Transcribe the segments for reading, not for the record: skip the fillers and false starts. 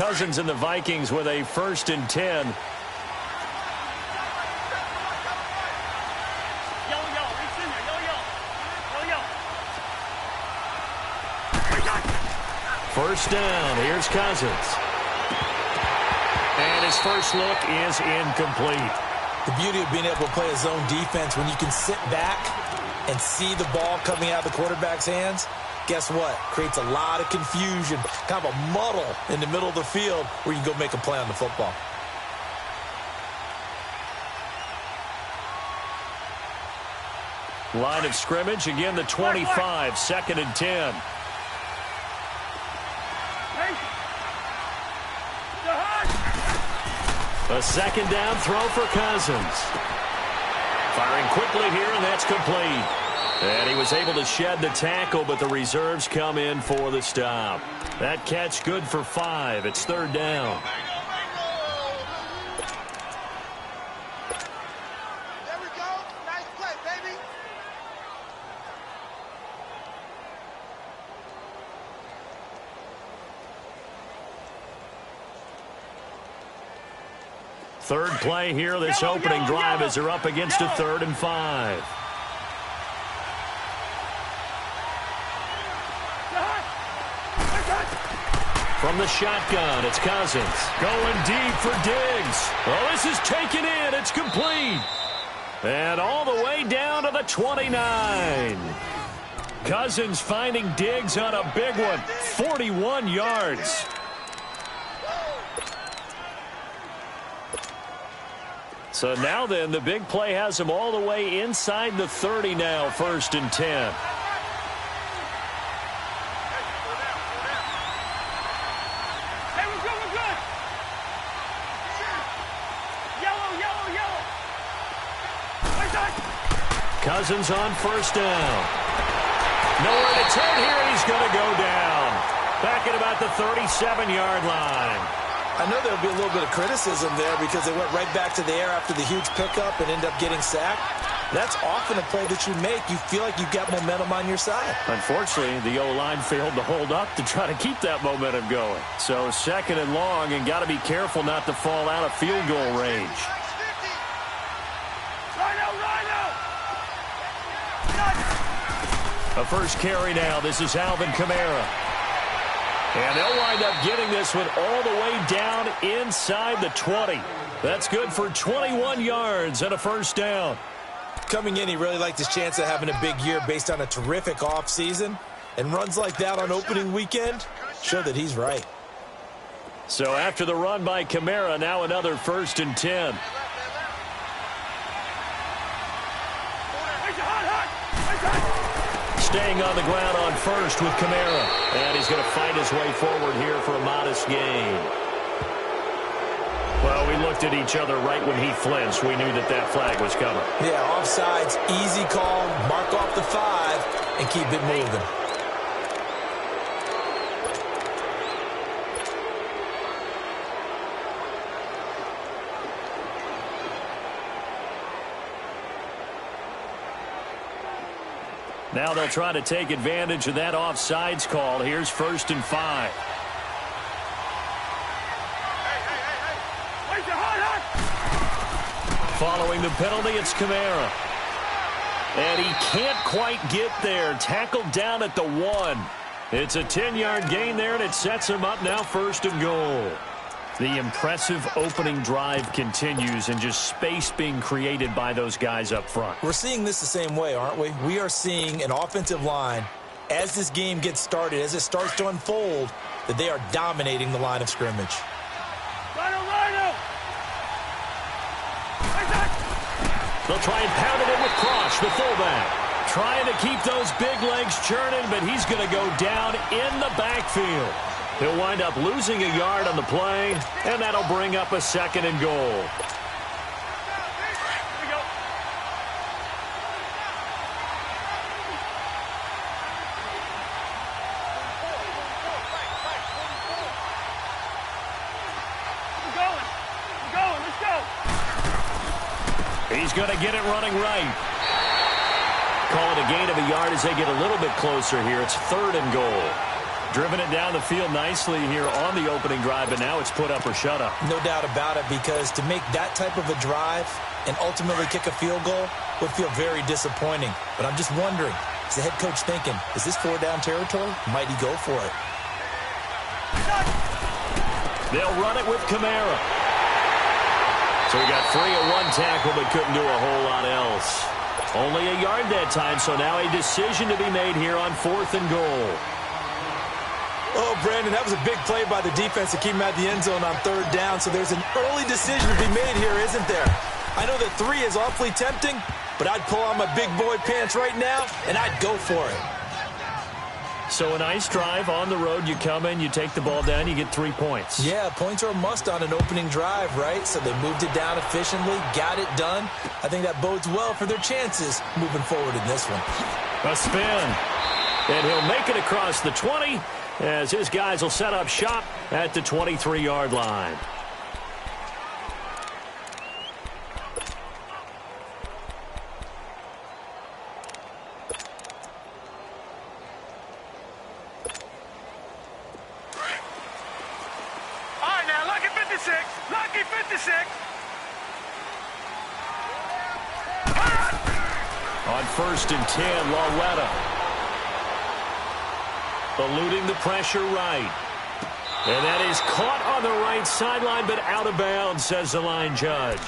Cousins and the Vikings with a 1st and 10. First down. Here's Cousins. And his first look is incomplete. The beauty of being able to play a zone defense when you can sit back and see the ball coming out of the quarterback's hands, guess what? Creates a lot of confusion, kind of a muddle in the middle of the field where you can go make a play on the football. Line of scrimmage, again the 25, 2nd and 10. A 2nd down throw for Cousins. Firing quickly here, and that's complete. And he was able to shed the tackle, but the reserves come in for the stop. That catch good for 5. It's 3rd down. There we go. Nice play, baby. Third play here, this opening drive as they're up against a 3rd and 5. From the shotgun, it's Cousins. Going deep for Diggs. Oh, this is taken in. It's complete. And all the way down to the 29. Cousins finding Diggs on a big one. 41 yards. So now then, the big play has him all the way inside the 30 now, 1st and 10. Cousins on 1st down. Nowhere to turn here, and he's going to go down. Back at about the 37-yard line. I know there'll be a little bit of criticism there because they went right back to the air after the huge pickup and end up getting sacked. That's often a play that you make. You feel like you've got momentum on your side. Unfortunately, the O-line failed to hold up to try to keep that momentum going. So 2nd and long, and got to be careful not to fall out of field goal range. A first carry now. This is Alvin Kamara. And they'll wind up getting this one all the way down inside the 20. That's good for 21 yards and a 1st down. Coming in, he really liked his chance of having a big year based on a terrific offseason. And runs like that on opening weekend show that he's right. So after the run by Kamara, now another 1st and 10. Staying on the ground on 1st with Kamara. And he's going to fight his way forward here for a modest gain. Well, we looked at each other right when he flinched. We knew that that flag was coming. Yeah, offsides, easy call, mark off the 5, and keep it moving. Now they'll try to take advantage of that offsides call. Here's 1st and 5. Following the penalty, it's Kamara. And he can't quite get there. Tackled down at the 1. It's a 10-yard gain there, and it sets him up now 1st and goal. The impressive opening drive continues, and just space being created by those guys up front. We're seeing this the same way, aren't we? We are seeing an offensive line, as this game gets started, as it starts to unfold, that they are dominating the line of scrimmage. They'll try and pound it in with Cross, the fullback. Trying to keep those big legs churning, but he's going to go down in the backfield. He'll wind up losing a yard on the play, and that'll bring up a 2nd and goal. He's going to get it running right. Call it a gain of a yard as they get a little bit closer here. It's 3rd and goal. Driven it down the field nicely here on the opening drive, but now it's put up or shut up. No doubt about it, because to make that type of a drive and ultimately kick a field goal would feel very disappointing. But I'm just wondering, is the head coach thinking, is this 4-down territory? Might he go for it? They'll run it with Kamara. So he got free of one tackle, but couldn't do a whole lot else. Only a yard that time, so now a decision to be made here on 4th and goal. Oh, Brandon, that was a big play by the defense to keep him out of the end zone on 3rd down, so there's an early decision to be made here, isn't there? I know that 3 is awfully tempting, but I'd pull on my big boy pants right now, and I'd go for it. So a nice drive on the road. You come in, you take the ball down, you get 3 points. Yeah, points are a must on an opening drive, right? So they moved it down efficiently, got it done. I think that bodes well for their chances moving forward in this one. A spin. And he'll make it across the 20 as his guys will set up shop at the 23-yard line. Lucky 56. On 1st and 10, Lawletta. Eluding the pressure right. And that is caught on the right sideline, but out of bounds, says the line judge.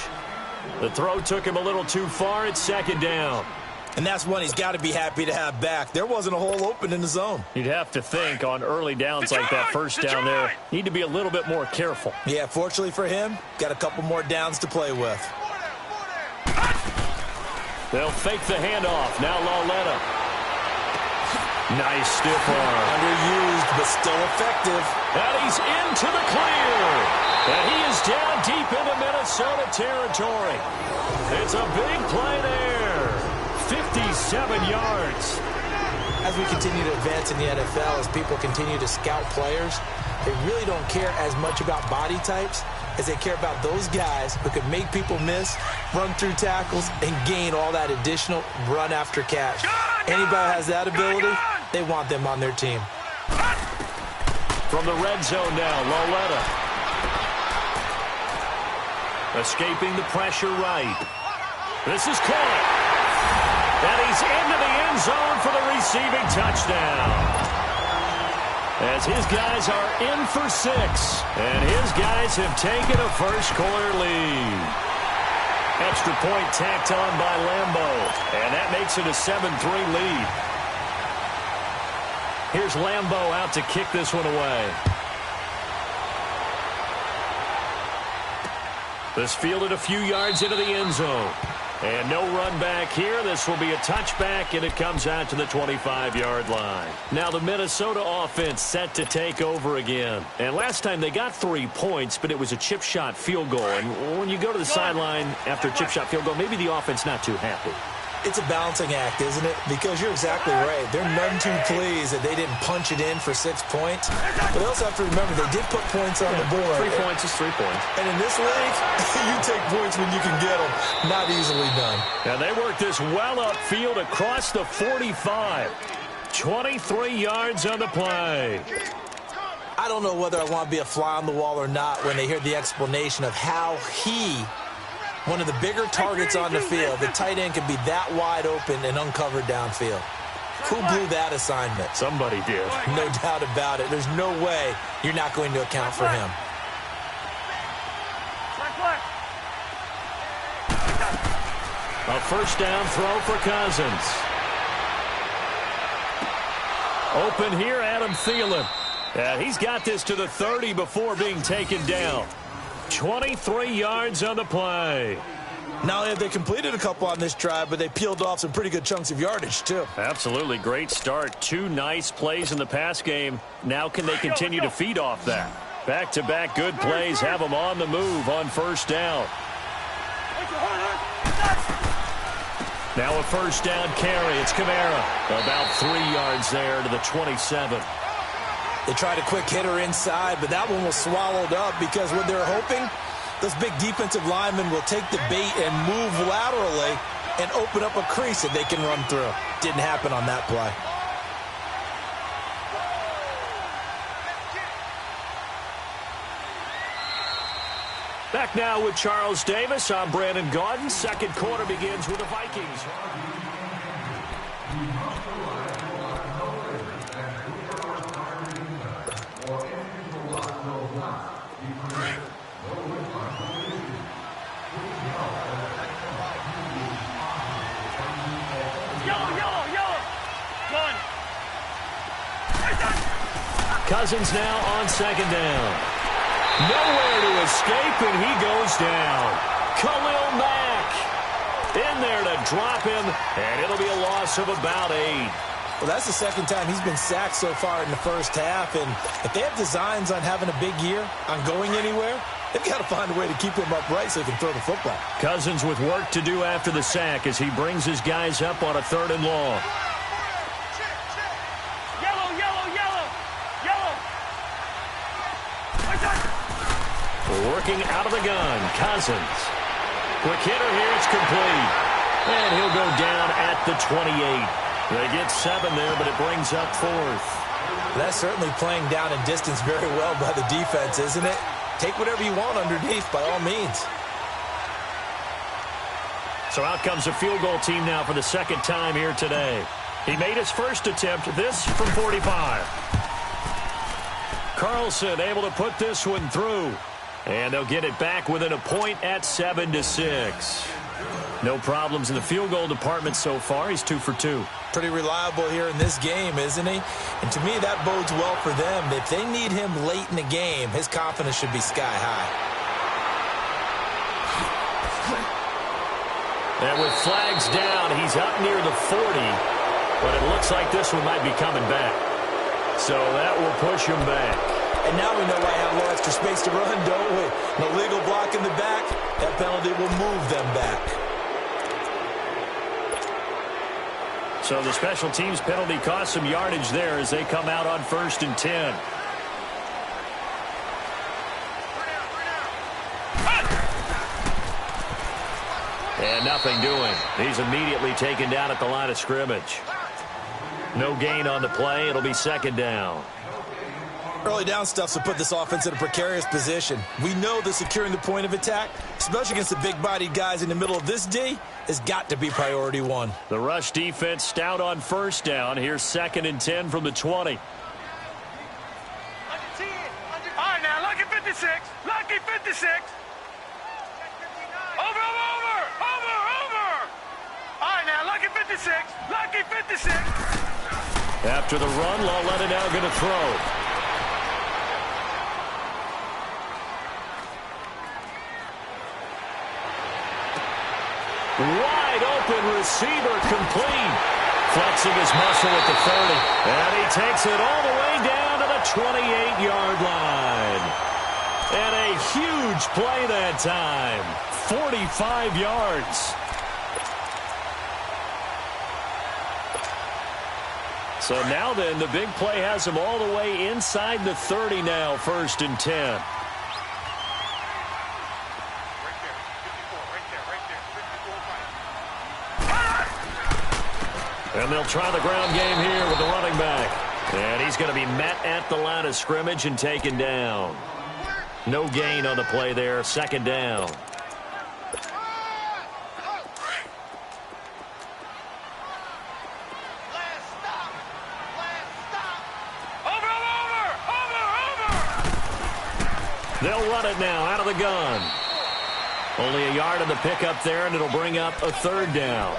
The throw took him a little too far. It's 2nd down. And that's one he's got to be happy to have back. There wasn't a hole open in the zone. You'd have to think on early downs like that 1st down there, need to be a little bit more careful. Yeah, fortunately for him, got a couple more downs to play with. They'll fake the handoff. Now Lawletta. Nice stiff arm. Underused, but still effective. And he's into the clear. And he is down deep into Minnesota territory. It's a big play there. 57 yards. As we continue to advance in the NFL, as people continue to scout players, they really don't care as much about body types as they care about those guys who can make people miss, run through tackles, and gain all that additional run after catch. Anybody has that ability, they want them on their team. From the red zone now, Lawletta. Escaping the pressure right. This is caught. And he's into the end zone for the receiving touchdown. As his guys are in for 6. And his guys have taken a first-quarter lead. Extra point tacked on by Lambo. And that makes it a 7-3 lead. Here's Lambo out to kick this one away. This fielded a few yards into the end zone. And no run back here. This will be a touchback, and it comes out to the 25-yard line. Now the Minnesota offense set to take over again. And last time they got 3 points, but it was a chip shot field goal. And when you go to the sideline after a chip shot field goal, maybe the offense not too happy. It's a balancing act, isn't it? Because you're exactly right. They're none too pleased that they didn't punch it in for 6 points. But they also have to remember they did put points on the board. 3 points is 3 points. And in this league, you take points when you can get them. Not easily done. And they work this well upfield across the 45. 23 yards on the play. I don't know whether I want to be a fly on the wall or not when they hear the explanation of how one of the bigger targets on the field, the tight end can be that wide open and uncovered downfield. Who blew that assignment? Somebody did. No doubt about it. There's no way you're not going to account for him. A first down throw for Cousins. Open here, Adam Thielen. And he's got this to the 30 before being taken down. 23 yards on the play. Not only have they completed a couple on this drive, but they peeled off some pretty good chunks of yardage, too. Absolutely. Great start. 2 nice plays in the pass game. Now can they continue to feed off that? Back-to-back good plays have them on the move on first down. Now a first down carry. It's Kamara. About 3 yards there to the 27. They tried a quick hitter inside, but that one was swallowed up because what they're hoping, those big defensive linemen will take the bait and move laterally and open up a crease that they can run through. Didn't happen on that play. Back now with Charles Davis. I'm Brandon Gaudin. Second quarter begins with the Vikings. Cousins now on second down. Nowhere to escape, and he goes down. Khalil Mack in there to drop him, and it'll be a loss of about 8. Well, that's the second time he's been sacked so far in the first half, and if they have designs on having a big year, on going anywhere, they've got to find a way to keep him upright so he can throw the football. Cousins with work to do after the sack as he brings his guys up on a 3rd and long. Working out of the gun, Cousins. Quick hitter here, it's complete. And he'll go down at the 28. They get 7 there, but it brings up 4th. That's certainly playing down in distance very well by the defense, isn't it? Take whatever you want underneath, by all means. So out comes a field goal team now for the second time here today. He made his first attempt, this from 45. Carlson able to put this one through. And they'll get it back within a point at 7-6. No problems in the field goal department so far. He's 2 for 2. Pretty reliable here in this game, isn't he? And to me, that bodes well for them. If they need him late in the game, his confidence should be sky high. And with flags down, he's up near the 40. But it looks like this one might be coming back. So that will push him back. And now we know why I have a little extra space to run, don't we? No legal block in the back. That penalty will move them back. So the special teams penalty cost some yardage there as they come out on 1st and 10. And nothing doing. He's immediately taken down at the line of scrimmage. No gain on the play. It'll be 2nd down. Early down stuff to put this offense in a precarious position. We know that securing the point of attack, especially against the big-bodied guys in the middle of this D, has got to be priority 1. The rush defense stout on 1st down. Here's 2nd and 10 from the 20. All right, now, lucky 56. Lucky 56. Over. All right, now, lucky 56. Lucky 56. After the run, Lauletta now going to throw. Wide open receiver complete. Flexing his muscle at the 30. And he takes it all the way down to the 28-yard line. And a huge play that time. 45 yards. So now then, the big play has him all the way inside the 30 now, 1st and 10. And they'll try the ground game here with the running back. And he's going to be met at the line of scrimmage and taken down. No gain on the play there. 2nd down. They'll run it now out of the gun. Only a yard on the pickup there, and it'll bring up a 3rd down.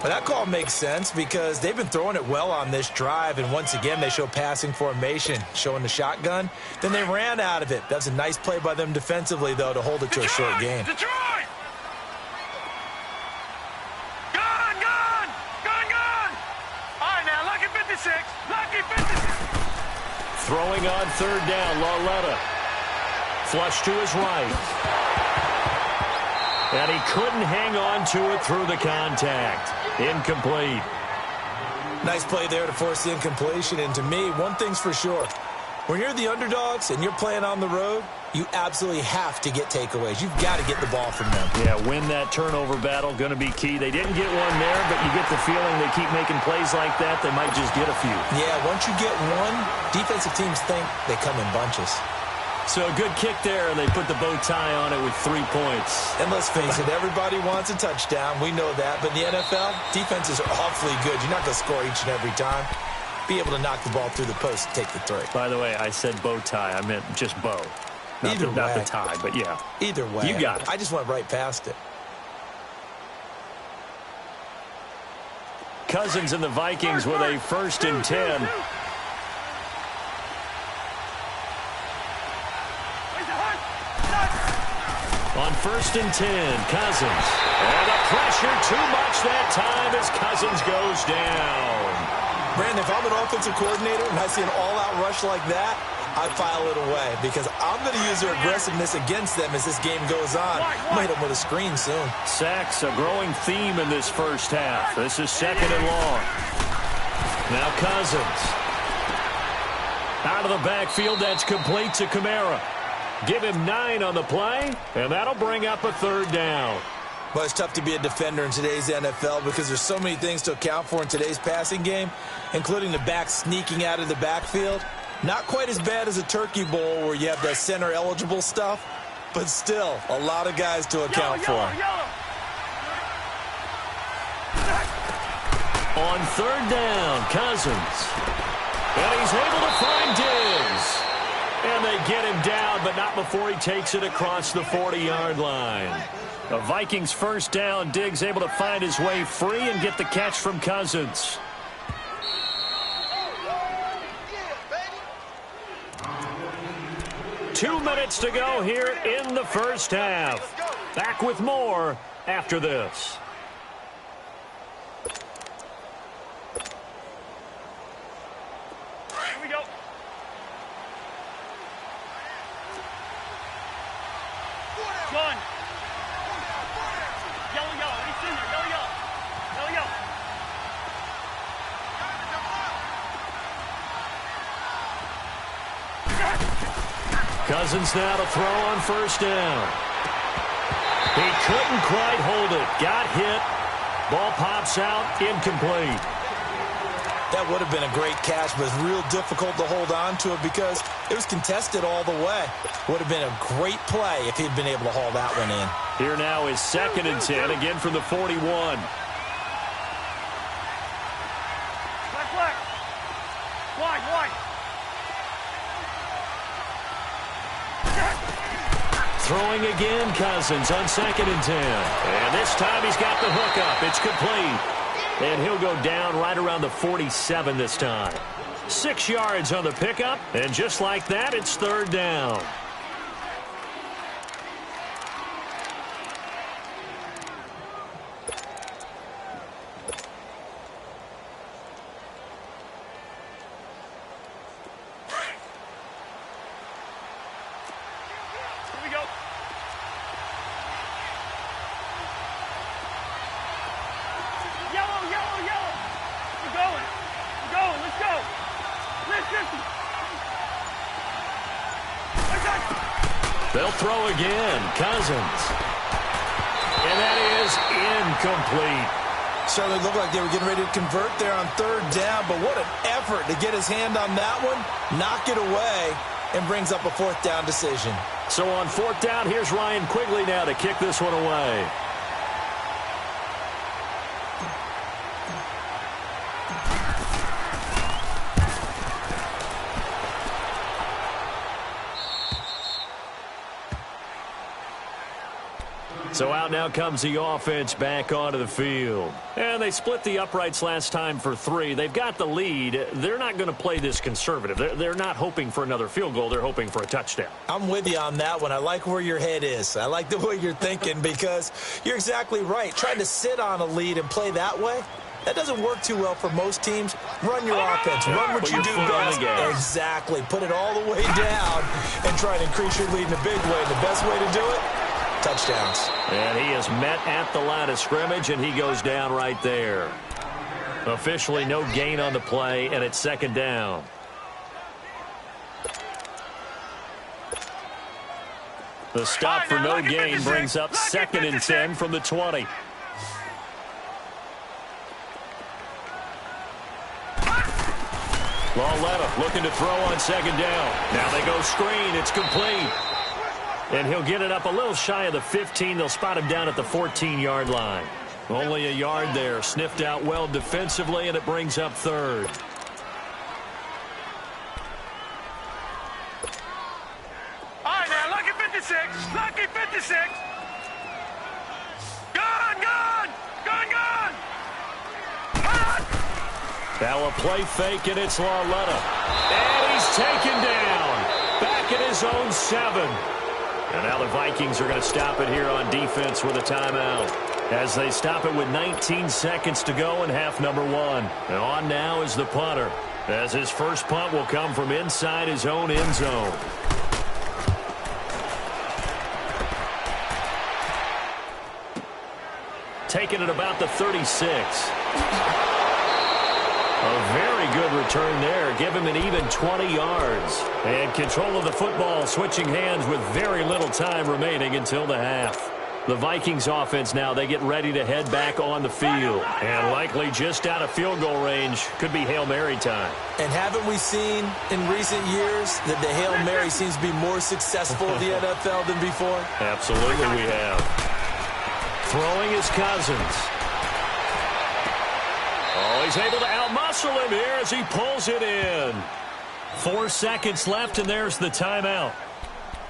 Well, that call makes sense because they've been throwing it well on this drive, and once again they show passing formation, showing the shotgun. Then they ran out of it. That's a nice play by them defensively, though, to hold it to a short gain. Detroit! Gun! All right, now, lucky 56. Lucky 56. Throwing on 3rd down, Lauletta. Flush to his right. And he couldn't hang on to it through the contact. Incomplete. Nice play there to force the incompletion. And to me, one thing's for sure. When you're the underdogs and you're playing on the road, you absolutely have to get takeaways. You've got to get the ball from them. Yeah, win that turnover battle, going to be key. They didn't get one there, but you get the feeling they keep making plays like that, they might just get a few. Yeah, once you get one, defensive teams think they come in bunches. So a good kick there, and they put the bow tie on it with 3 points. And let's face it, everybody wants a touchdown. We know that. But in the NFL, defenses are awfully good. You're not going to score each and every time. Be able to knock the ball through the post and take the 3. By the way, I said bow tie. I meant just bow. Not the tie, but yeah. Either way. You got it. I just went right past it. Cousins and the Vikings with a 1st and 10. On 1st and 10, Cousins. And the pressure too much that time as Cousins goes down. Brandon, if I'm an offensive coordinator and I see an all-out rush like that, I file it away because I'm going to use their aggressiveness against them as this game goes on. I'm going to hit them with a screen soon. Sacks, a growing theme in this first half. This is 2nd and long. Now Cousins. Out of the backfield, that's complete to Kamara. Give him 9 on the play, and that'll bring up a 3rd down. Well, it's tough to be a defender in today's NFL because there's so many things to account for in today's passing game, including the back sneaking out of the backfield. Not quite as bad as a turkey bowl where you have that center-eligible stuff, but still a lot of guys to account for. On 3rd down, Cousins. And he's able to find Diggs. And they get him down, but not before he takes it across the 40-yard line. The Vikings 1st down. Diggs able to find his way free and get the catch from Cousins. Two minutes to go here in the first half. Back with more after this. Here we go. One. Yellow, yellow. He's in there. Yellow, yellow. Yellow, yellow. Cousins now to throw on 1st down. He couldn't quite hold it. Got hit. Ball pops out. Incomplete. That would have been a great catch, but it's real difficult to hold on to it because it was contested all the way. Would have been a great play if he'd been able to haul that one in. Here now is 2nd and 10, again from the 41. Black, black. Wide, wide. Throwing again, Cousins on 2nd and 10. And this time he's got the hook up. It's complete. And he'll go down right around the 47 this time. 6 yards on the pickup. And just like that, it's 3rd down. Here we go. Yellow, yellow, yellow. We're going. We're going. Let's go. Listen. They'll throw again. Cousins. And that is incomplete. Certainly looked like they were getting ready to convert there on 3rd down, but what an effort to get his hand on that one, knock it away, and brings up a 4th down decision. So on 4th down, here's Ryan Quigley now to kick this one away. So out now comes the offense back onto the field. And they split the uprights last time for 3. They've got the lead. They're not going to play this conservative. They're not hoping for another field goal. They're hoping for a touchdown. I'm with you on that one. I like where your head is. I like the way you're thinking because you're exactly right. Trying to sit on a lead and play that way, that doesn't work too well for most teams. Run your offense. Run what you do best. Exactly. Put it all the way down and try to increase your lead in a big way. The best way to do it, touchdowns. And he is met at the line of scrimmage, and he goes down right there. Officially no gain on the play, and it's 2nd down. The stop for no gain brings up 2nd and 10 from the 20. Lauletta looking to throw on second down. Now they go screen. It's complete. And he'll get it up a little shy of the 15. They'll spot him down at the 14-yard line. Only a yard there. Sniffed out well defensively, and it brings up third. All right, now, lucky 56. Lucky 56. Gone, gone. Gone, gone. Gone. Now a play fake, and it's Lauletta. And he's taken down. Back at his own 7. And now the Vikings are going to stop it here on defense with a timeout, as they stop it with 19 seconds to go in half number 1. And on now is the punter, as his first punt will come from inside his own end zone. Taking it about the 36. A very good return there. Give him an even 20 yards. And control of the football, switching hands with very little time remaining until the half. The Vikings offense now, they get ready to head back on the field. And likely just out of field goal range. Could be Hail Mary time. And haven't we seen in recent years that the Hail Mary seems to be more successful in the NFL than before? Absolutely we have. Throwing is Cousins. Oh, he's able to outmuscle him here as he pulls it in. 4 seconds left, and there's the timeout.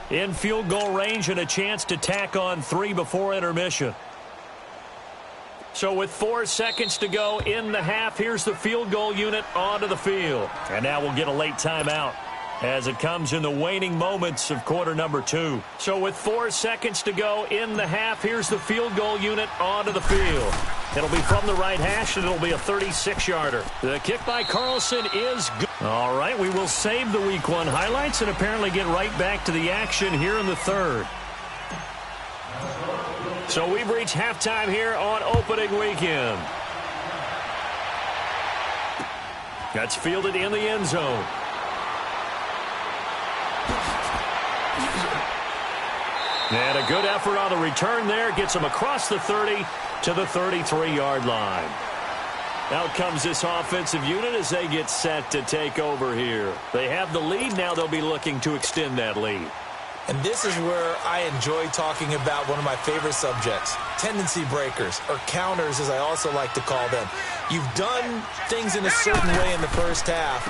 In field goal range and a chance to tack on 3 before intermission. So with 4 seconds to go in the half, here's the field goal unit onto the field. And now we'll get a late timeout as it comes in the waning moments of quarter number 2. So with 4 seconds to go in the half, here's the field goal unit onto the field. It'll be from the right hash, and it'll be a 36-yarder. The kick by Carlson is good. All right, we will save the Week 1 highlights and apparently get right back to the action here in the third. So we've reached halftime here on opening weekend. That's fielded in the end zone. And a good effort on the return there. Gets him across the 30 to the 33-yard line. Out comes this offensive unit as they get set to take over here. They have the lead. Now they'll be looking to extend that lead. And this is where I enjoy talking about one of my favorite subjects, tendency breakers, or counters as I also like to call them. You've done things in a certain way in the first half,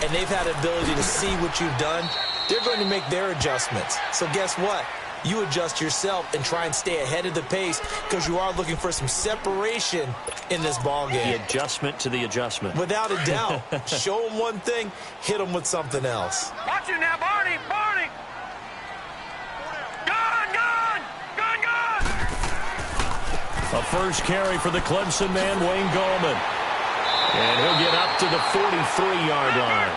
and they've had the ability to see what you've done. They're going to make their adjustments. So guess what? You adjust yourself and try and stay ahead of the pace because you are looking for some separation in this ball game. The adjustment to the adjustment. Without a doubt. Show them one thing, hit them with something else. Watch you now, Barney. Barney. Gone, gone. Gone, gone. A first carry for the Clemson man, Wayne Gallman. And he'll get up to the 43-yard line.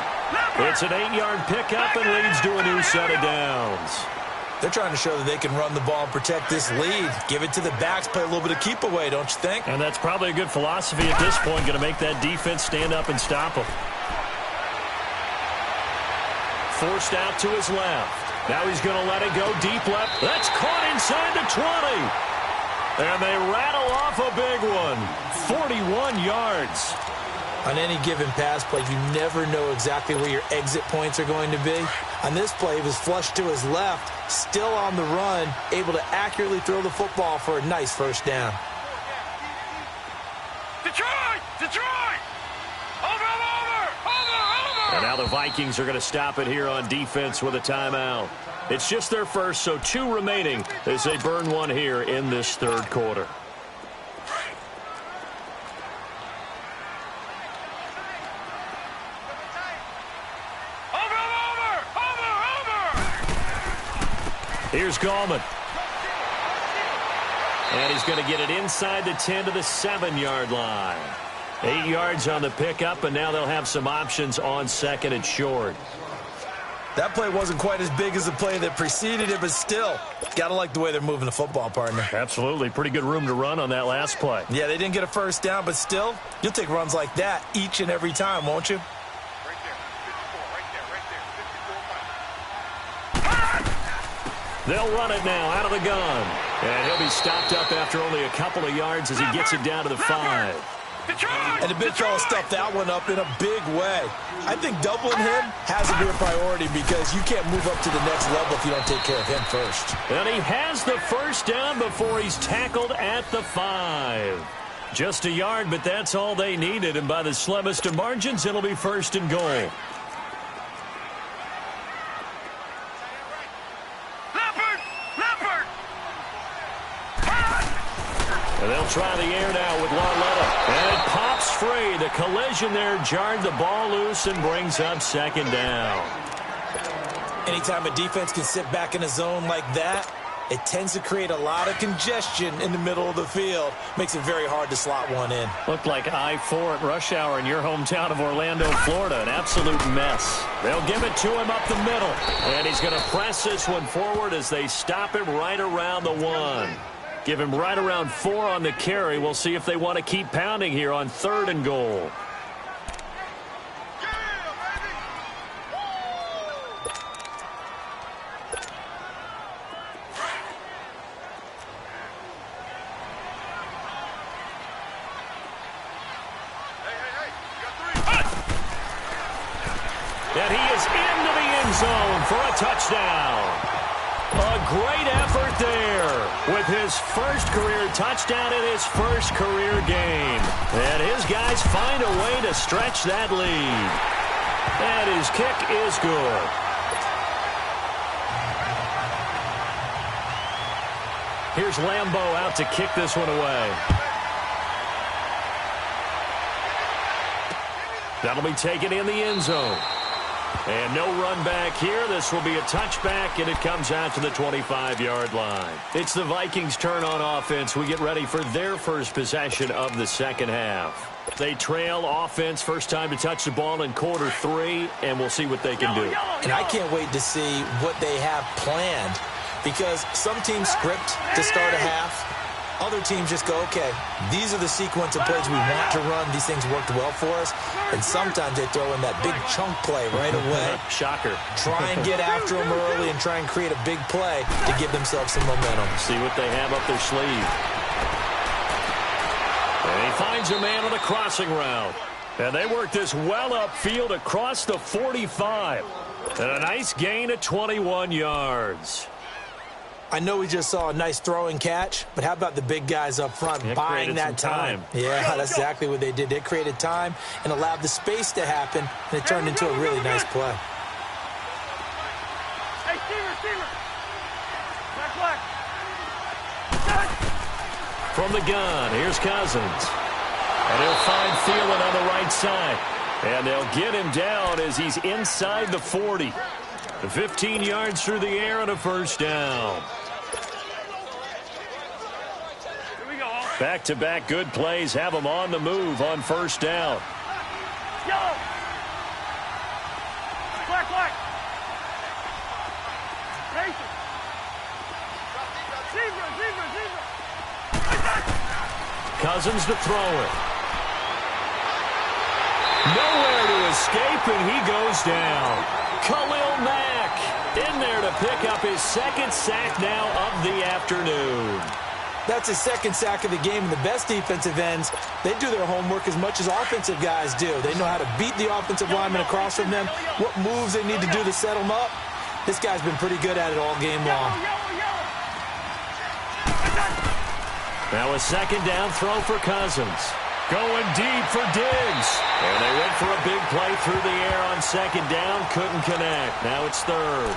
It's an 8-yard pickup and leads to a new set of downs. They're trying to show that they can run the ball and protect this lead. Give it to the backs, play a little bit of keep away, don't you think? And that's probably a good philosophy at this point, going to make that defense stand up and stop them. Forced out to his left. Now he's going to let it go deep left. That's caught inside the 20. And they rattle off a big one. 41 yards. On any given pass play, you never know exactly where your exit points are going to be. On this play, he was flushed to his left, still on the run, able to accurately throw the football for a nice first down. Detroit! Detroit! Over! And now the Vikings are going to stop it here on defense with a timeout. It's just their first, so 2 remaining as they burn one here in this third quarter. Here's Gallman. And he's going to get it inside the 10 to the 7-yard line. 8 yards on the pickup, and now they'll have some options on second and short. That play wasn't quite as big as the play that preceded it, but still, got to like the way they're moving the football, partner. Absolutely. Pretty good room to run on that last play. Yeah, they didn't get a first down, but still, you'll take runs like that each and every time, won't you? They'll run it now out of the gun. And he'll be stopped up after only a couple of yards as he gets it down to the 5. And the big fella stuffed that one up in a big way. I think doubling him has to be a priority because you can't move up to the next level if you don't take care of him first. And he has the first down before he's tackled at the 5. Just a yard, but that's all they needed. And by the slimmest of margins, it'll be first and goal. And they'll try the air now with Larletta. And it pops free. The collision there jarred the ball loose and brings up second down. Anytime a defense can sit back in a zone like that, it tends to create a lot of congestion in the middle of the field. Makes it very hard to slot one in. Looked like I-4 at rush hour in your hometown of Orlando, Florida. An absolute mess. They'll give it to him up the middle. And he's going to press this one forward as they stop him right around the 1. Give him right around 4 on the carry. We'll see if they want to keep pounding here on 3rd and goal. And he is into the end zone for a touchdown. A great effort there with his first career touchdown in his first career game. And his guys find a way to stretch that lead. And his kick is good. Here's Lambeau out to kick this one away. That'll be taken in the end zone. And no run back here. This will be a touchback, and it comes out to the 25-yard line. It's the Vikings' turn on offense. We get ready for their first possession of the second half. They trail offense, first time to touch the ball in quarter 3, and we'll see what they can do. And I can't wait to see what they have planned because some teams script to start a half. Other teams just go, okay, these are the sequence of plays we want to run. These things worked well for us. And sometimes they throw in that big chunk play right away. Shocker. Try and get after them early and try and create a big play to give themselves some momentum. See what they have up their sleeve. And he finds a man on a crossing route. And they work this well upfield across the 45. And a nice gain of 21 yards. I know we just saw a nice throwing catch, but how about the big guys up front buying that time? Yeah, that's exactly what they did. They created time and allowed the space to happen, and it turned into a really nice play. Hey, receiver. Black. From the gun, here's Cousins. And he'll find Thielen on the right side. And they'll get him down as he's inside the 40. 15 yards through the air and a first down. Back-to-back good plays have them on the move on first down. Yellow. Black. Racing. Zebra. Cousins to throw it. Nowhere to escape, and he goes down. Khalil Mack in there to pick up his second sack now of the afternoon. That's his second sack of the game, and the best defensive ends, they do their homework as much as offensive guys do. They know how to beat the offensive lineman across from them, what moves they need to do to set them up. This guy's been pretty good at it all game long. Now a second down throw for Cousins. Going deep for Diggs. And they went for a big play through the air on second down. Couldn't connect. Now it's third.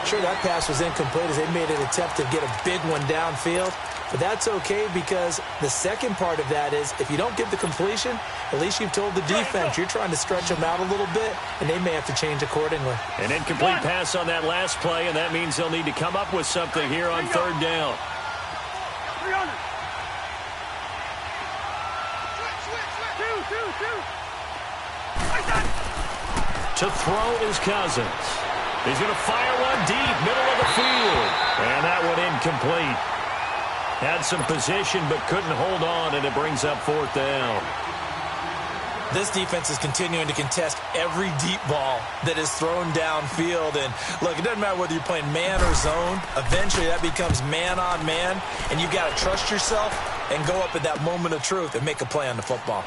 Sure, that pass was incomplete as they made an attempt to get a big one downfield. But that's okay because the second part of that is if you don't get the completion, at least you've told the defense you're trying to stretch them out a little bit, and they may have to change accordingly. An incomplete pass on that last play, and that means they'll need to come up with something here on third down. 300. To throw is Cousins. He's going to fire one deep, middle of the field. And that one incomplete. Had some position but couldn't hold on, and it brings up fourth down. This defense is continuing to contest every deep ball that is thrown downfield. And, look, it doesn't matter whether you're playing man or zone. Eventually, that becomes man-on-man, and you've got to trust yourself and go up at that moment of truth and make a play on the football.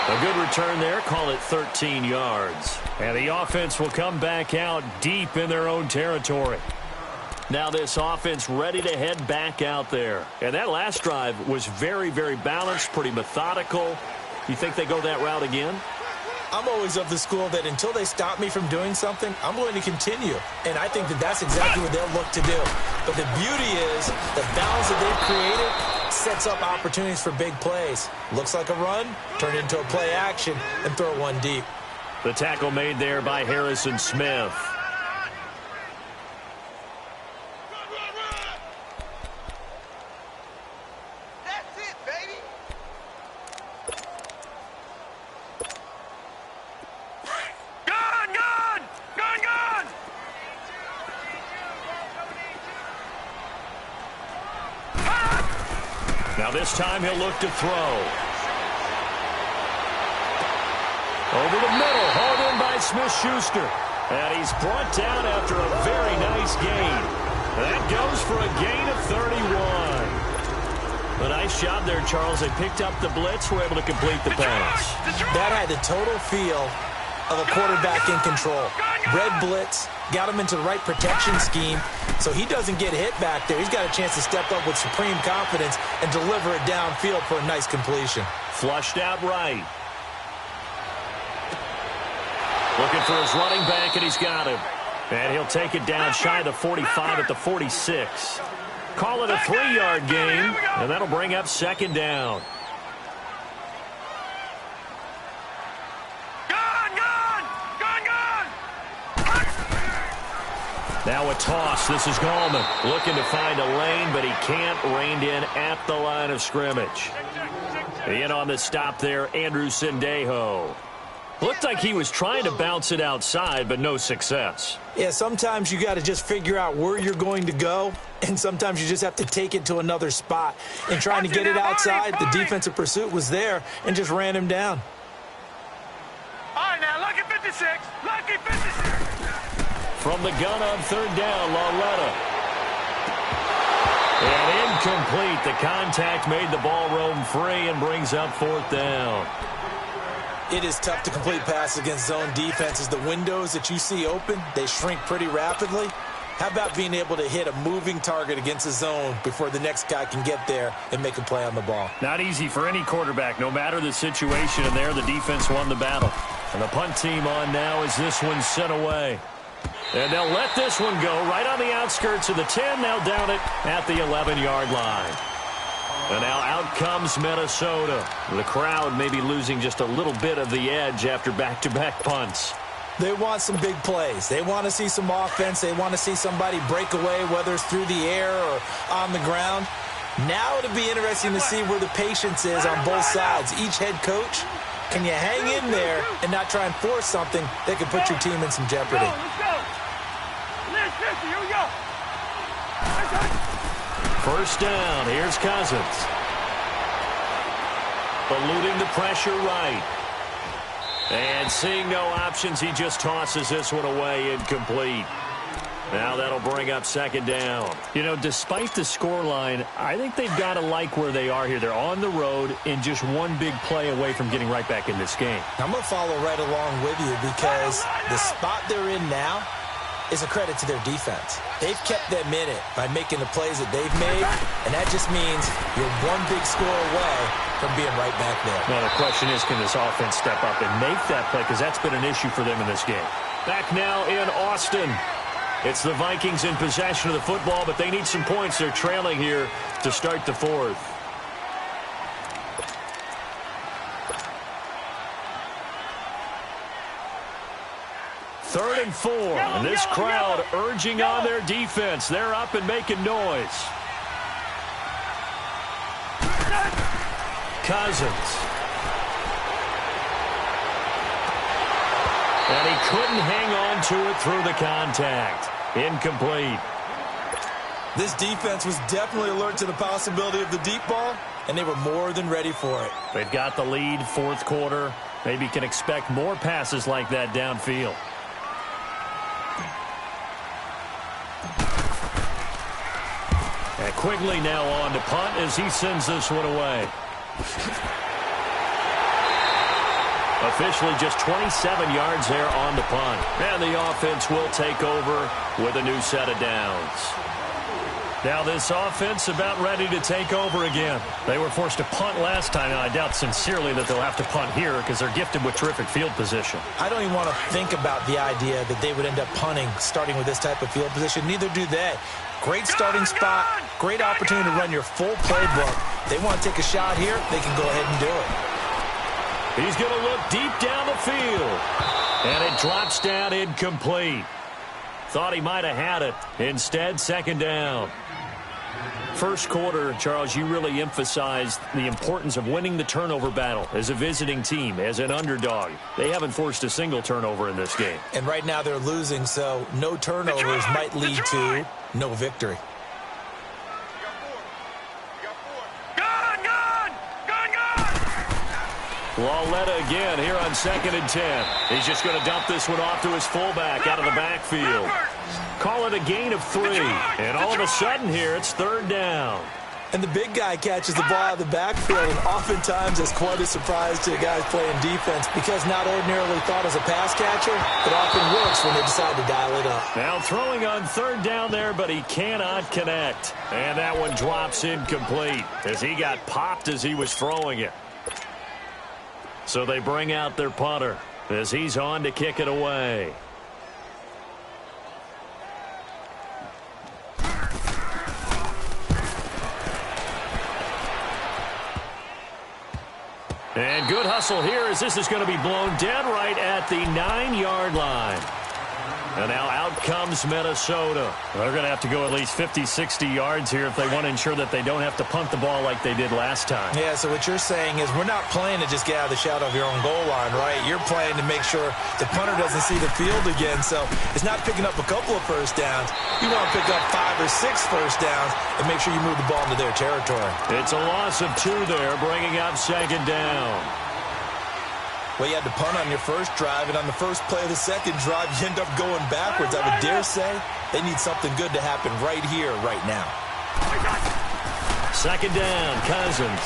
A good return there. Call it 13 yards. And the offense will come back out deep in their own territory. Now this offense ready to head back out there. And that last drive was very, very balanced, pretty methodical. You think they go that route again? I'm always of the school that until they stop me from doing something, I'm going to continue. And I think that that's exactly what they'll look to do. But the beauty is the balance that they've created sets up opportunities for big plays. Looks like a run, turn it into a play action, and throw one deep. The tackle made there by Harrison Smith. Now this time he'll look to throw. Over the middle, hauled in by Smith-Schuster. And he's brought down after a very nice gain. That goes for a gain of 31. A nice job there, Charles. They picked up the blitz, were able to complete the pass. That had the total feel of a quarterback in control. Red blitz, got him into the right protection scheme, so he doesn't get hit back there. He's got a chance to step up with supreme confidence and deliver it downfield for a nice completion. Flushed out right. Looking for his running back, and he's got him. And he'll take it down shy of the 45 at the 46. Call it a 3-yard gain, and that'll bring up second down. Now a toss. This is Gallman looking to find a lane, but he can't. Reined in at the line of scrimmage. In on the stop there, Andrew Sendejo. Looked like he was trying to bounce it outside, but no success. Yeah, sometimes you got to just figure out where you're going to go, and sometimes you just have to take it to another spot. And trying to get it outside, the defensive pursuit was there and just ran him down. All right, now, lucky 56. Lucky 56. From the gun on third down, Lauletta. And incomplete. The contact made the ball roam free and brings up fourth down. It is tough to complete passes against zone defenses. The windows that you see open, they shrink pretty rapidly. How about being able to hit a moving target against a zone before the next guy can get there and make a play on the ball? Not easy for any quarterback, no matter the situation. And there, the defense won the battle. And the punt team on now as this one's sent away. And they'll let this one go right on the outskirts of the 10. They'll down it at the 11-yard line. And now out comes Minnesota. The crowd may be losing just a little bit of the edge after back-to-back punts. They want some big plays. They want to see some offense. They want to see somebody break away, whether it's through the air or on the ground. Now it'll be interesting to see where the patience is on both sides. Each head coach, can you hang in there and not try and force something that could put your team in some jeopardy? Let's go. Listen, here we go. First down, here's Cousins. Eluding the pressure right. And seeing no options, he just tosses this one away, incomplete. Now that'll bring up second down. You know, despite the scoreline, I think they've got to like where they are here. They're on the road and just one big play away from getting right back in this game. I'm going to follow right along with you because the spot they're in now is a credit to their defense. They've kept them in it by making the plays that they've made, and that just means you're one big score away from being right back there. Now the question is, can this offense step up and make that play? Because that's been an issue for them in this game. Back now in Austin. It's the Vikings in possession of the football, but they need some points. They're trailing here to start the fourth. Third and 4, and this crowd urging on their defense. They're up and making noise. Cousins. And he couldn't hang on to it through the contact. Incomplete. This defense was definitely alert to the possibility of the deep ball, and they were more than ready for it. They've got the lead, fourth quarter. Maybe can expect more passes like that downfield. And Quigley now on to punt as he sends this one away. Officially just 27 yards there on the punt. And the offense will take over with a new set of downs. Now this offense about ready to take over again. They were forced to punt last time, and I doubt sincerely that they'll have to punt here because they're gifted with terrific field position. I don't even want to think about the idea that they would end up punting starting with this type of field position. Neither do they. Great starting spot, great opportunity to run your full playbook. They want to take a shot here, they can go ahead and do it. He's going to look deep down the field. And it drops down incomplete. Thought he might have had it. Instead, second down. First quarter, Charles, you really emphasized the importance of winning the turnover battle as a visiting team, as an underdog. They haven't forced a single turnover in this game. And right now they're losing, so no turnovers might lead to no victory. Lauletta again here on 2nd and 10. He's just going to dump this one off to his fullback out of the backfield. Call it a gain of 3. And all of a sudden here, it's third down. And the big guy catches the ball out of the backfield, and oftentimes it's quite a surprise to the guys playing defense because not ordinarily thought as a pass catcher, it often works when they decide to dial it up. Now throwing on third down there, but he cannot connect. And that one drops incomplete as he got popped as he was throwing it. So they bring out their punter as he's on to kick it away. And good hustle here as this is going to be blown dead right at the 9-yard line. And now out comes Minnesota. They're going to have to go at least 50, 60 yards here if they want to ensure that they don't have to punt the ball like they did last time. Yeah, so what you're saying is we're not playing to just get out of the shadow of your own goal line, right? You're playing to make sure the punter doesn't see the field again. So it's not picking up a couple of first downs. You want to pick up 5 or 6 first downs and make sure you move the ball into their territory. It's a loss of 2 there, bringing up second down. Well, you had to punt on your first drive, and on the first play of the second drive, you end up going backwards. I would dare say they need something good to happen right here, right now. Second down, Cousins.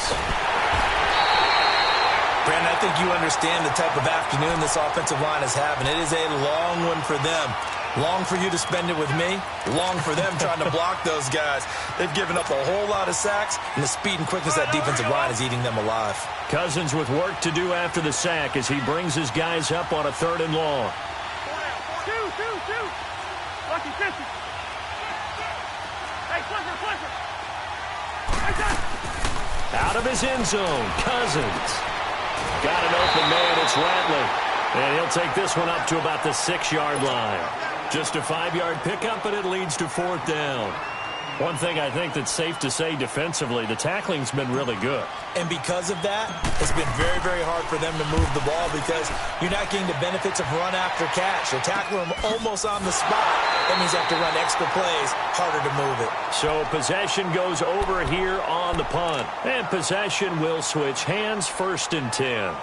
Brandon, I think you understand the type of afternoon this offensive line is having. It is a long one for them. Long for you to spend it with me. Long for them trying to block those guys. They've given up a whole lot of sacks, and the speed and quickness of that defensive line is eating them alive. Cousins with work to do after the sack as he brings his guys up on a 3rd and long. Two. Lucky 50. Hey, Clifford. Out of his end zone, Cousins. Got an open man, it's Rattler. And he'll take this one up to about the 6-yard line. Just a 5-yard pickup, but it leads to 4th down. One thing I think that's safe to say defensively, the tackling's been really good. And because of that, it's been very, very hard for them to move the ball because you're not getting the benefits of run after catch. You're tackling them almost on the spot. That means you have to run extra plays, harder to move it. So possession goes over here on the punt. And possession will switch hands, 1st and 10.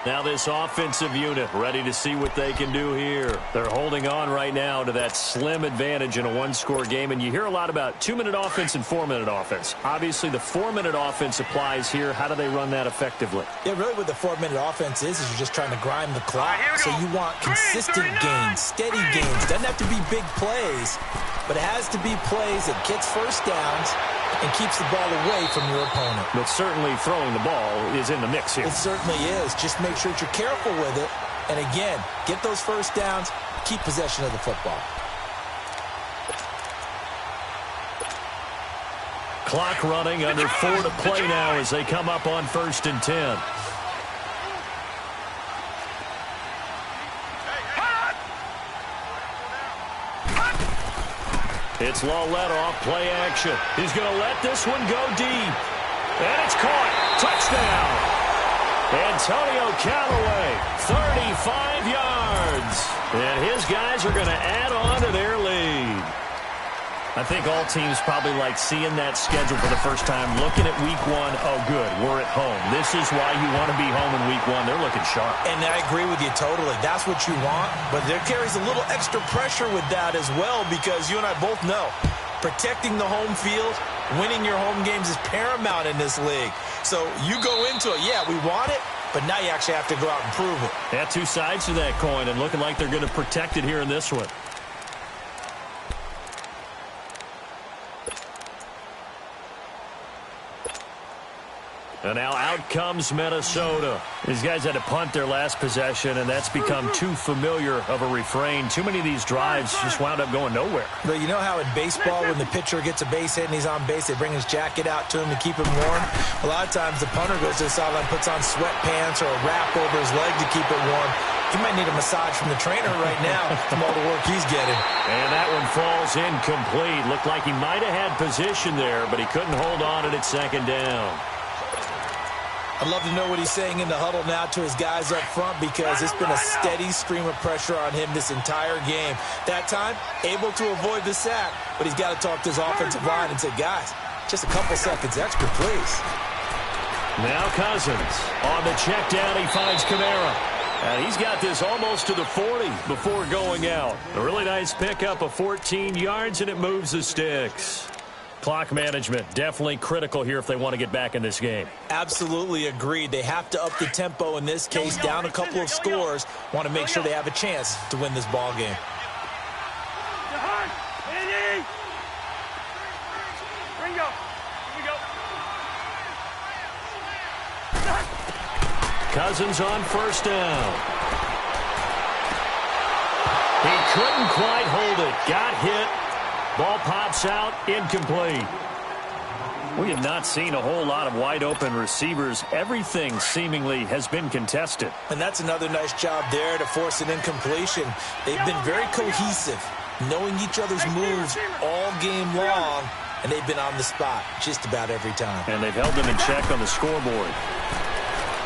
Now this offensive unit ready to see what they can do here. They're holding on right now to that slim advantage in a 1-score game. And you hear a lot about 2-minute offense and 4-minute offense. Obviously, the 4-minute offense applies here. How do they run that effectively? Yeah, really what the 4-minute offense is you're just trying to grind the clock. So you want consistent gains, steady gains. Doesn't have to be big plays, but it has to be plays that gets first downs and keeps the ball away from your opponent. But certainly throwing the ball is in the mix here. It certainly is. Just make sure that you're careful with it. And again, get those first downs, keep possession of the football. Clock running, under 4 to play now as they come up on 1st and 10. It's Lauletta off play action. He's going to let this one go deep. And it's caught. Touchdown. Antonio Callaway, 35 yards. And his guys are going to add on to their lead. I think all teams probably like seeing that schedule for the first time, looking at week one. Oh, good, we're at home. This is why you want to be home in week one. They're looking sharp. And I agree with you totally. That's what you want, but there carries a little extra pressure with that as well, because you and I both know protecting the home field, winning your home games is paramount in this league. So you go into it, yeah, we want it, but now you actually have to go out and prove it. Yeah, two sides to that coin, and looking like they're going to protect it here in this one. And now out comes Minnesota. These guys had to punt their last possession, and that's become too familiar of a refrain. Too many of these drives just wound up going nowhere. But you know how in baseball, when the pitcher gets a base hit and he's on base, they bring his jacket out to him to keep him warm? A lot of times the punter goes to the sideline, puts on sweatpants or a wrap over his leg to keep it warm. He might need a massage from the trainer right now from all the work he's getting. And that one falls incomplete. Looked like he might have had position there, but he couldn't hold on it at second down. I'd love to know what he's saying in the huddle now to his guys up front, because it's been a steady stream of pressure on him this entire game. That time, able to avoid the sack, but he's got to talk to his offensive line and say, guys, just a couple seconds extra, please. Now Cousins on the check down. He finds Kamara. And he's got this almost to the 40 before going out. A really nice pickup of 14 yards, and it moves the sticks. Clock management, definitely critical here if they want to get back in this game. Absolutely agreed. They have to up the tempo in this case, down a couple of scores. Want to make sure they have a chance to win this ball game. Cousins on first down. He couldn't quite hold it. Got hit. Ball pops out, incomplete. We have not seen a whole lot of wide-open receivers. Everything seemingly has been contested. And that's another nice job there to force an incompletion. They've been very cohesive, knowing each other's moves all game long, and they've been on the spot just about every time. And they've held them in check on the scoreboard.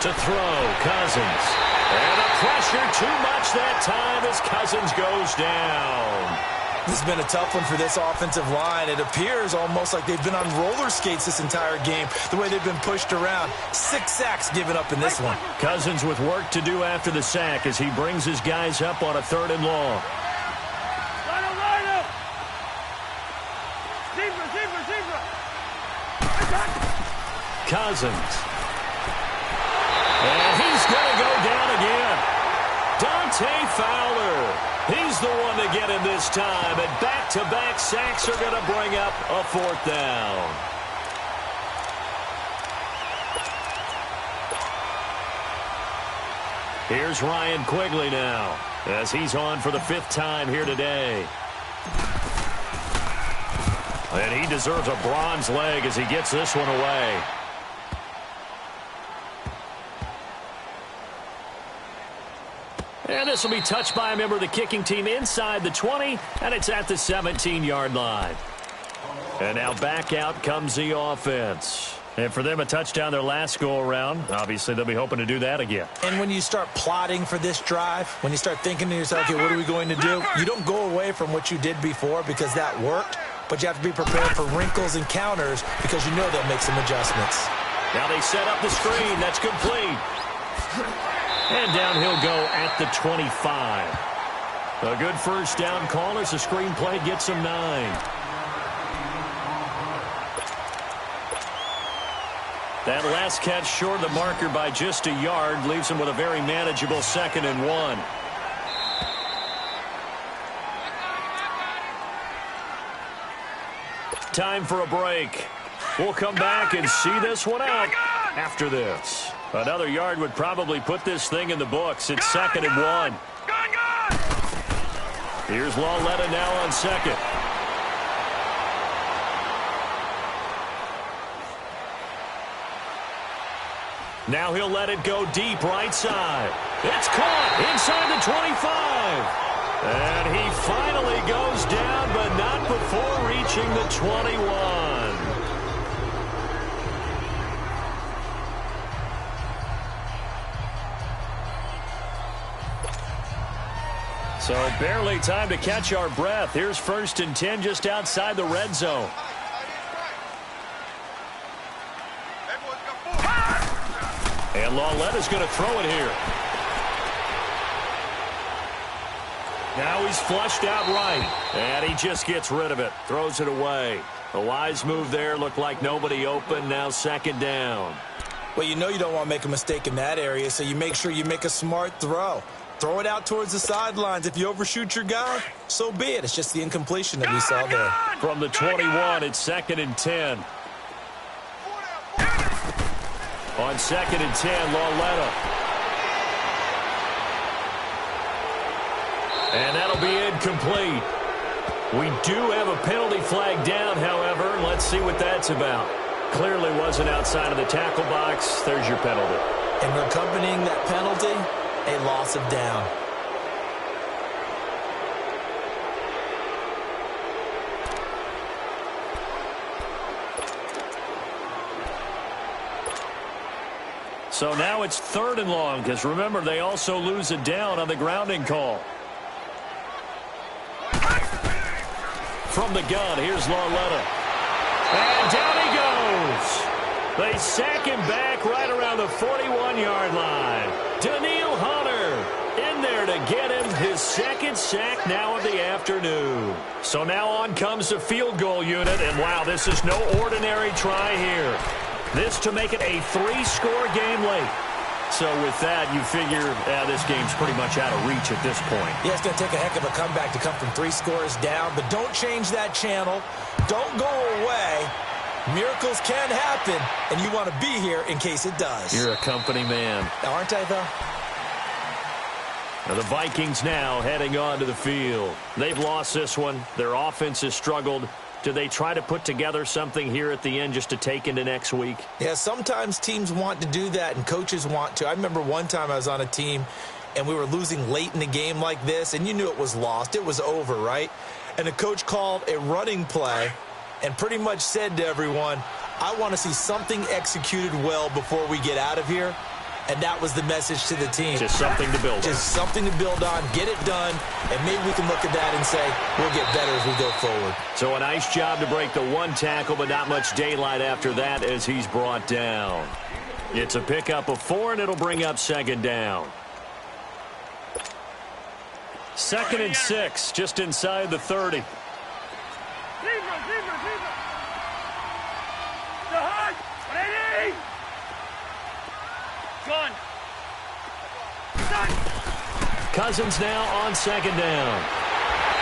To throw, Cousins. And a pressure too much that time as Cousins goes down. This has been a tough one for this offensive line. It appears almost like they've been on roller skates this entire game, the way they've been pushed around. 6 sacks given up in this one. Cousins with work to do after the sack as he brings his guys up on a 3rd and long. Cousins. And he's going to go down again. Dante Fowler. He's the one to get him this time, and back-to-back sacks are going to bring up a 4th down. Here's Ryan Quigley now, as he's on for the 5th time here today. And he deserves a bronze leg as he gets this one away. And this will be touched by a member of the kicking team inside the 20, and it's at the 17-yard line. And now back out comes the offense. And for them, a touchdown their last go-around. Obviously, they'll be hoping to do that again. And when you start plotting for this drive, when you start thinking to yourself, okay, what are we going to do? You don't go away from what you did before because that worked, but you have to be prepared for wrinkles and counters because you know they'll make some adjustments. Now they set up the screen. That's complete. And down he'll go at the 25. A good first down call as the screen play gets him 9. That last catch short of the marker by just a yard leaves him with a very manageable 2nd and 1. Time for a break. We'll come back and see this one out after this. Another yard would probably put this thing in the books. It's 2nd and 1. Here's Lauletta now on 2nd. Now he'll let it go deep right side. It's caught inside the 25. And he finally goes down, but not before reaching the 21. So barely time to catch our breath. Here's 1st and 10 just outside the red zone. And Lauletta's going to throw it here. Now he's flushed out right. And he just gets rid of it. Throws it away. A wise move there. Looked like nobody open. Now 2nd down. Well, you know you don't want to make a mistake in that area, so you make sure you make a smart throw. Throw it out towards the sidelines. If you overshoot your guy, so be it. It's just the incompletion that we saw there. From the 21, it's 2nd and 10. On 2nd and 10, Lauletta. And that'll be incomplete. We do have a penalty flag down, however. Let's see what that's about. Clearly wasn't outside of the tackle box. There's your penalty. And accompanying that penalty, a loss of down. So now it's 3rd and long, because remember, they also lose a down on the grounding call. From the gun, here's Lauletta. And down he goes. They sack him back right around the 41-yard line. Daniil Hunter in there to get him his 2nd sack now of the afternoon. So now on comes the field goal unit, and wow, this is no ordinary try here. This to make it a 3-score game late. So with that, you figure this game's pretty much out of reach at this point. Yeah, it's going to take a heck of a comeback to come from 3 scores down, but don't change that channel. Don't go away. Miracles can happen, and you want to be here in case it does. You're a company man. Aren't I, though? Now the Vikings now heading onto the field. They've lost this one. Their offense has struggled. Do they try to put together something here at the end just to take into next week? Yeah, sometimes teams want to do that, and coaches want to. I remember one time I was on a team, and we were losing late in the game like this, and you knew it was lost. It was over, right? And the coach called a running play and pretty much said to everyone, I want to see something executed well before we get out of here. And that was the message to the team. Just something to build on. Just something to build on, get it done, and maybe we can look at that and say, we'll get better as we go forward. So a nice job to break the 1 tackle, but not much daylight after that as he's brought down. It's a pickup of 4, and it'll bring up 2nd down. 2nd and 6, just inside the 30. Zebra. The hunt. Ready. Gun. Cousins now on 2nd down.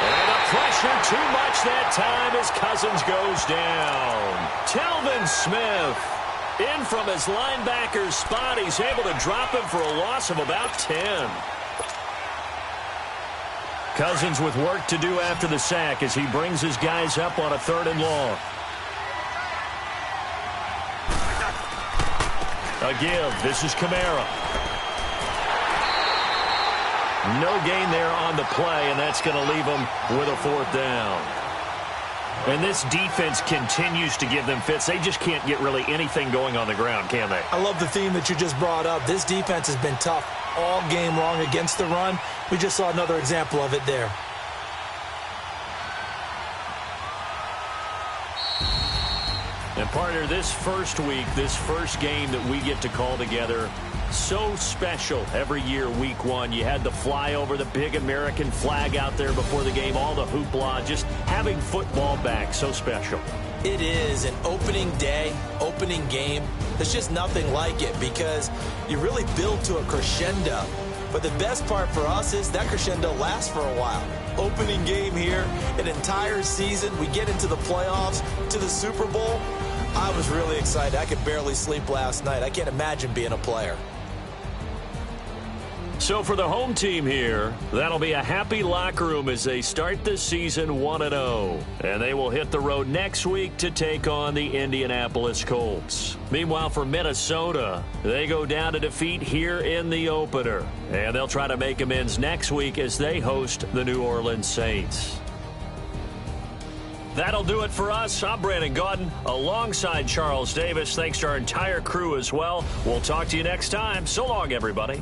And the pressure too much that time as Cousins goes down. Telvin Smith in from his linebacker's spot. He's able to drop him for a loss of about 10. Cousins with work to do after the sack as he brings his guys up on a 3rd and long. A give. This is Kamara. No gain there on the play, and that's going to leave them with a 4th down. And this defense continues to give them fits. They just can't get really anything going on the ground, can they? I love the theme that you just brought up. This defense has been tough all game long against the run. We just saw another example of it there. And partner, this first week, this first game that we get to call together, so special every year, week 1. You had the flyover, the big American flag out there before the game, all the hoopla, just having football back, so special. It is an opening day, opening game. There's just nothing like it because you really build to a crescendo. But the best part for us is that crescendo lasts for a while. Opening game here, an entire season. We get into the playoffs, to the Super Bowl. I was really excited. I could barely sleep last night. I can't imagine being a player. So for the home team here, that'll be a happy locker room as they start the season 1-0. And they will hit the road next week to take on the Indianapolis Colts. Meanwhile, for Minnesota, they go down to defeat here in the opener. And they'll try to make amends next week as they host the New Orleans Saints. That'll do it for us. I'm Brandon Gaudin alongside Charles Davis. Thanks to our entire crew as well. We'll talk to you next time. So long, everybody.